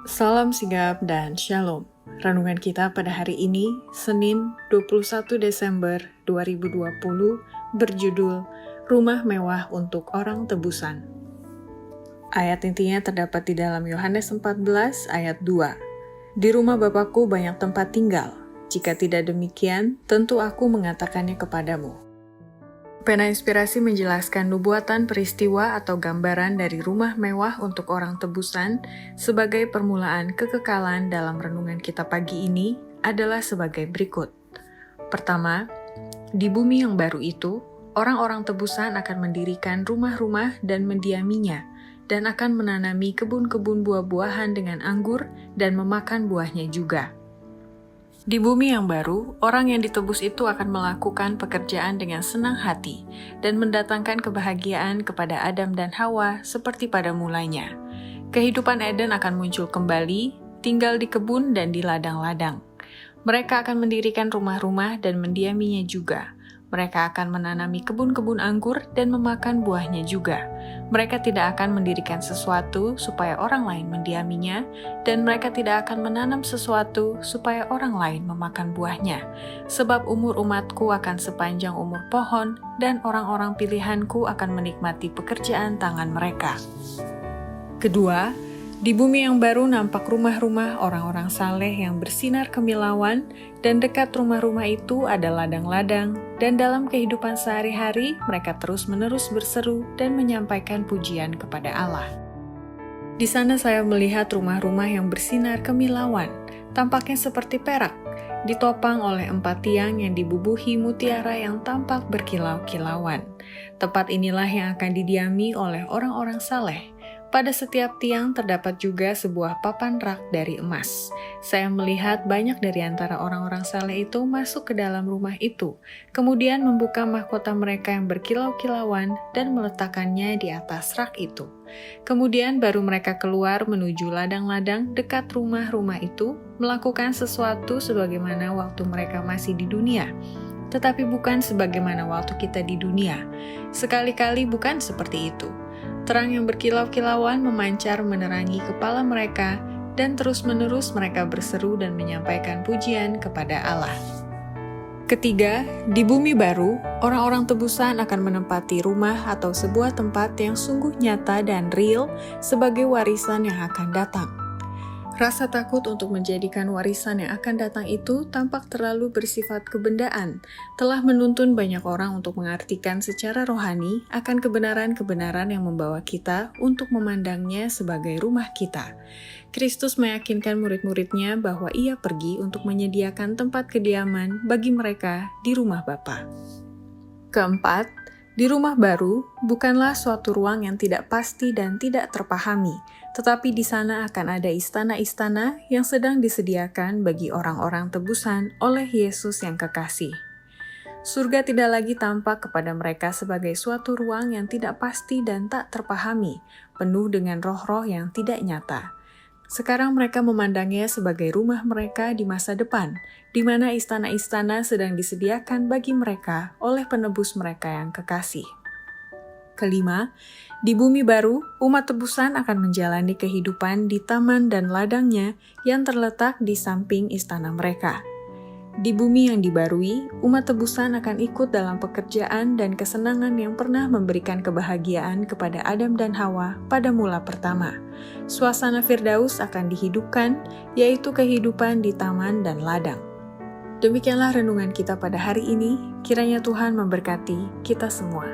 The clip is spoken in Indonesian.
Salam sigap dan shalom. Renungan kita pada hari ini, Senin 21 Desember 2020, berjudul Rumah Mewah untuk Orang Tebusan. Ayat intinya terdapat di dalam Yohanes 14 ayat 2. Di rumah Bapakku banyak tempat tinggal. Jika tidak demikian, tentu aku mengatakannya kepadamu. Pena Inspirasi menjelaskan nubuatan peristiwa atau gambaran dari rumah mewah untuk orang tebusan sebagai permulaan kekekalan dalam renungan kita pagi ini adalah sebagai berikut. Pertama, di bumi yang baru itu, orang-orang tebusan akan mendirikan rumah-rumah dan mendiaminya, dan akan menanami kebun-kebun buah-buahan dengan anggur dan memakan buahnya juga. Di bumi yang baru, orang yang ditebus itu akan melakukan pekerjaan dengan senang hati dan mendatangkan kebahagiaan kepada Adam dan Hawa seperti pada mulanya. Kehidupan Eden akan muncul kembali, tinggal di kebun dan di ladang-ladang. Mereka akan mendirikan rumah-rumah dan mendiaminya juga. Mereka akan menanami kebun-kebun anggur dan memakan buahnya juga. Mereka tidak akan mendirikan sesuatu supaya orang lain mendiaminya, dan mereka tidak akan menanam sesuatu supaya orang lain memakan buahnya. Sebab umur umatku akan sepanjang umur pohon, dan orang-orang pilihanku akan menikmati pekerjaan tangan mereka. Kedua, di bumi yang baru nampak rumah-rumah orang-orang saleh yang bersinar kemilauan, dan dekat rumah-rumah itu ada ladang-ladang, dan dalam kehidupan sehari-hari mereka terus-menerus berseru dan menyampaikan pujian kepada Allah. Di sana saya melihat rumah-rumah yang bersinar kemilauan, tampaknya seperti perak, ditopang oleh 4 tiang yang dibubuhi mutiara yang tampak berkilau-kilauan. Tempat inilah yang akan didiami oleh orang-orang saleh. Pada setiap tiang terdapat juga sebuah papan rak dari emas. Saya melihat banyak dari antara orang-orang saleh itu masuk ke dalam rumah itu, kemudian membuka mahkota mereka yang berkilau-kilauan dan meletakkannya di atas rak itu. Kemudian baru mereka keluar menuju ladang-ladang dekat rumah-rumah itu, melakukan sesuatu sebagaimana waktu mereka masih di dunia. Tetapi bukan sebagaimana waktu kita di dunia. Sekali-kali bukan seperti itu. Terang yang berkilau-kilauan memancar menerangi kepala mereka, dan terus-menerus mereka berseru dan menyampaikan pujian kepada Allah. Ketiga, di bumi baru, orang-orang tebusan akan menempati rumah atau sebuah tempat yang sungguh nyata dan real sebagai warisan yang akan datang. Rasa takut untuk menjadikan warisan yang akan datang itu tampak terlalu bersifat kebendaan, telah menuntun banyak orang untuk mengartikan secara rohani akan kebenaran-kebenaran yang membawa kita untuk memandangnya sebagai rumah kita. Kristus meyakinkan murid-muridnya bahwa ia pergi untuk menyediakan tempat kediaman bagi mereka di rumah Bapa. Keempat, di rumah baru bukanlah suatu ruang yang tidak pasti dan tidak terpahami, tetapi di sana akan ada istana-istana yang sedang disediakan bagi orang-orang tebusan oleh Yesus yang kekasih. Surga tidak lagi tampak kepada mereka sebagai suatu ruang yang tidak pasti dan tak terpahami, penuh dengan roh-roh yang tidak nyata. Sekarang mereka memandangnya sebagai rumah mereka di masa depan, di mana istana-istana sedang disediakan bagi mereka oleh penebus mereka yang kekasih. Kelima, di bumi baru, umat tebusan akan menjalani kehidupan di taman dan ladangnya yang terletak di samping istana mereka. Di bumi yang dibarui, umat tebusan akan ikut dalam pekerjaan dan kesenangan yang pernah memberikan kebahagiaan kepada Adam dan Hawa pada mula pertama. Suasana Firdaus akan dihidupkan, yaitu kehidupan di taman dan ladang. Demikianlah renungan kita pada hari ini, kiranya Tuhan memberkati kita semua.